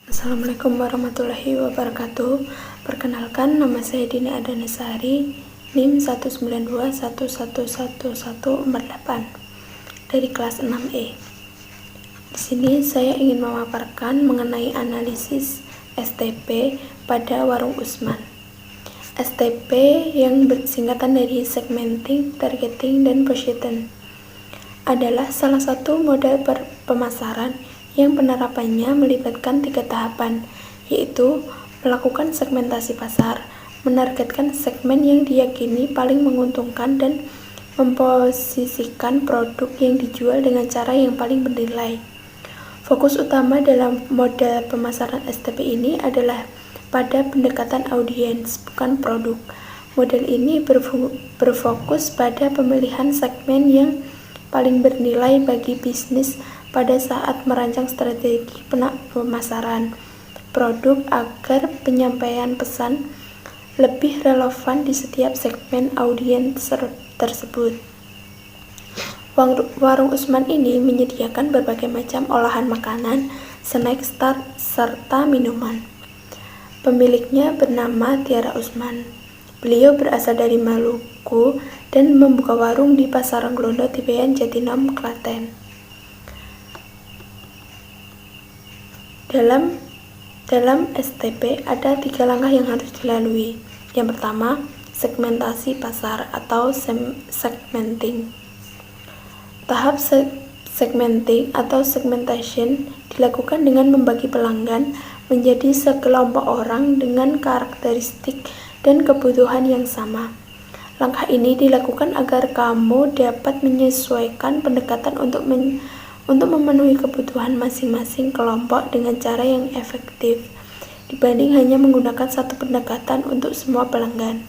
Assalamualaikum warahmatullahi wabarakatuh. Perkenalkan, nama saya Dini Adanasari, NIM 192111148 dari kelas 6E. Di sini saya ingin memaparkan mengenai analisis STP pada warung Usman. STP yang bersingkatan dari segmenting, targeting, dan position adalah salah satu model pemasaran yang penerapannya melibatkan 3 tahapan, yaitu melakukan segmentasi pasar, menargetkan segmen yang diyakini paling menguntungkan, dan memposisikan produk yang dijual dengan cara yang paling bernilai. Fokus utama dalam model pemasaran STP ini adalah pada pendekatan audiens, bukan produk. Model ini berfokus pada pemilihan segmen yang paling bernilai bagi bisnis pada saat merancang strategi pemasaran produk agar penyampaian pesan lebih relevan di setiap segmen audiens tersebut. Warung Usman ini menyediakan berbagai macam olahan makanan, snack, serta minuman. Pemiliknya bernama Tiara Usman. Beliau berasal dari Maluku dan membuka warung di Pasar Renglondo, Tibeyan, Jatinangor, Klaten. Dalam STP ada 3 langkah yang harus dilalui. Yang pertama, segmentasi pasar atau segmenting. Tahap segmenting atau segmentation dilakukan dengan membagi pelanggan menjadi sekelompok orang dengan karakteristik dan kebutuhan yang sama. Langkah ini dilakukan agar kamu dapat menyesuaikan pendekatan untuk memenuhi kebutuhan masing-masing kelompok dengan cara yang efektif, dibanding hanya menggunakan satu pendekatan untuk semua pelanggan.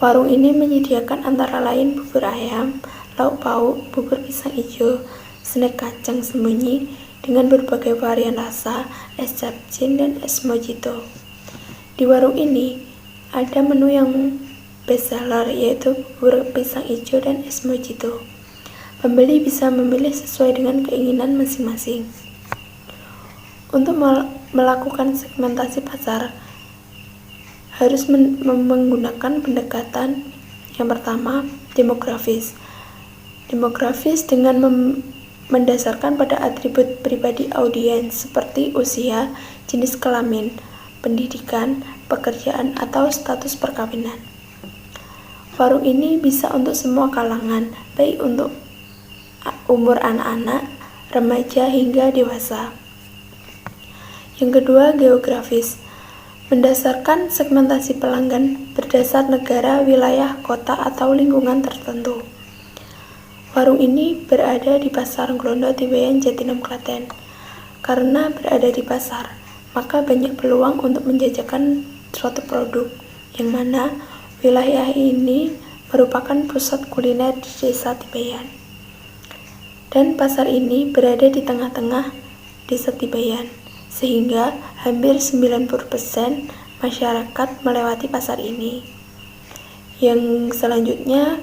Warung ini menyediakan antara lain bubur ayam, lauk pauk, bubur pisang hijau, snack kacang sembunyi dengan berbagai varian rasa, es capcin, dan es mojito. Di warung ini ada menu yang bestseller, yaitu bubur pisang hijau dan es mojito. Pembeli bisa memilih sesuai dengan keinginan masing-masing. Untuk melakukan segmentasi pasar, harus menggunakan pendekatan yang pertama, demografis. Demografis dengan mendasarkan pada atribut pribadi audiens seperti usia, jenis kelamin, pendidikan, pekerjaan, atau status perkawinan. Warung ini bisa untuk semua kalangan, baik untuk umur anak-anak, remaja, hingga dewasa. Yang kedua, geografis. Mendasarkan segmentasi pelanggan berdasar negara, wilayah, kota, atau lingkungan tertentu. Warung ini berada di Pasar Renglondo, Tibeyan, Jatinangor, Klaten. Karena berada di pasar, maka banyak peluang untuk menjajakan suatu produk, yang mana wilayah ini merupakan pusat kuliner di desa Tibeyan. Dan pasar ini berada di tengah-tengah desa Tibeyan, sehingga hampir 90% masyarakat melewati pasar ini. Yang selanjutnya,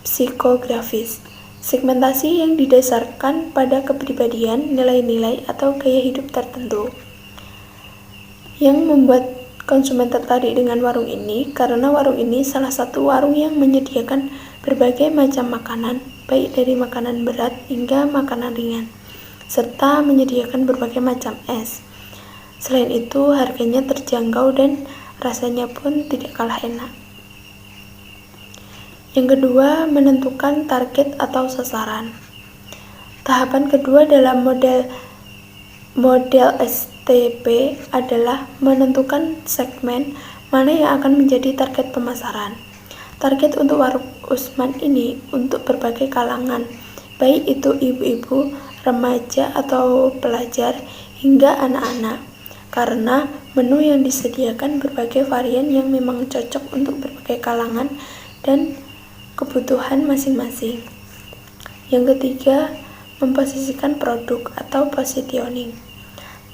psikografis. Segmentasi yang didasarkan pada kepribadian, nilai-nilai, atau gaya hidup tertentu. Yang membuat konsumen tertarik dengan warung ini karena warung ini salah satu warung yang menyediakan berbagai macam makanan, baik dari makanan berat hingga makanan ringan, serta menyediakan berbagai macam es. Selain itu, harganya terjangkau dan rasanya pun tidak kalah enak. Yang kedua, menentukan target atau sasaran. Tahapan kedua dalam model STP adalah menentukan segmen mana yang akan menjadi target pemasaran. Target untuk warung Usman ini untuk berbagai kalangan, baik itu ibu-ibu, remaja, atau pelajar, hingga anak-anak, karena menu yang disediakan berbagai varian yang memang cocok untuk berbagai kalangan dan kebutuhan masing-masing. Yang ketiga, memposisikan produk atau positioning.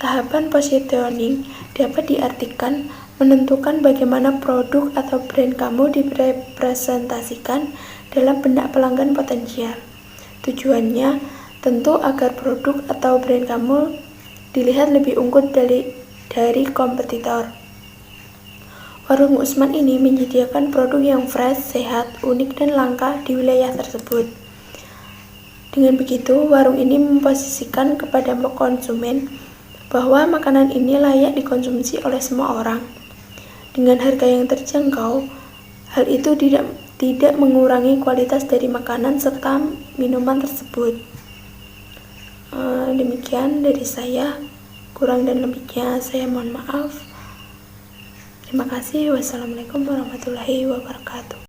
Tahapan positioning dapat diartikan menentukan bagaimana produk atau brand kamu direpresentasikan dalam benak pelanggan potensial. Tujuannya tentu agar produk atau brand kamu dilihat lebih unggul dari kompetitor. Warung Usman ini menyediakan produk yang fresh, sehat, unik, dan langka di wilayah tersebut. Dengan begitu, warung ini memposisikan kepada konsumen bahwa makanan ini layak dikonsumsi oleh semua orang. Dengan harga yang terjangkau, hal itu tidak mengurangi kualitas dari makanan serta minuman tersebut. Demikian dari saya, kurang dan lebihnya saya mohon maaf. Terima kasih. Wassalamualaikum warahmatullahi wabarakatuh.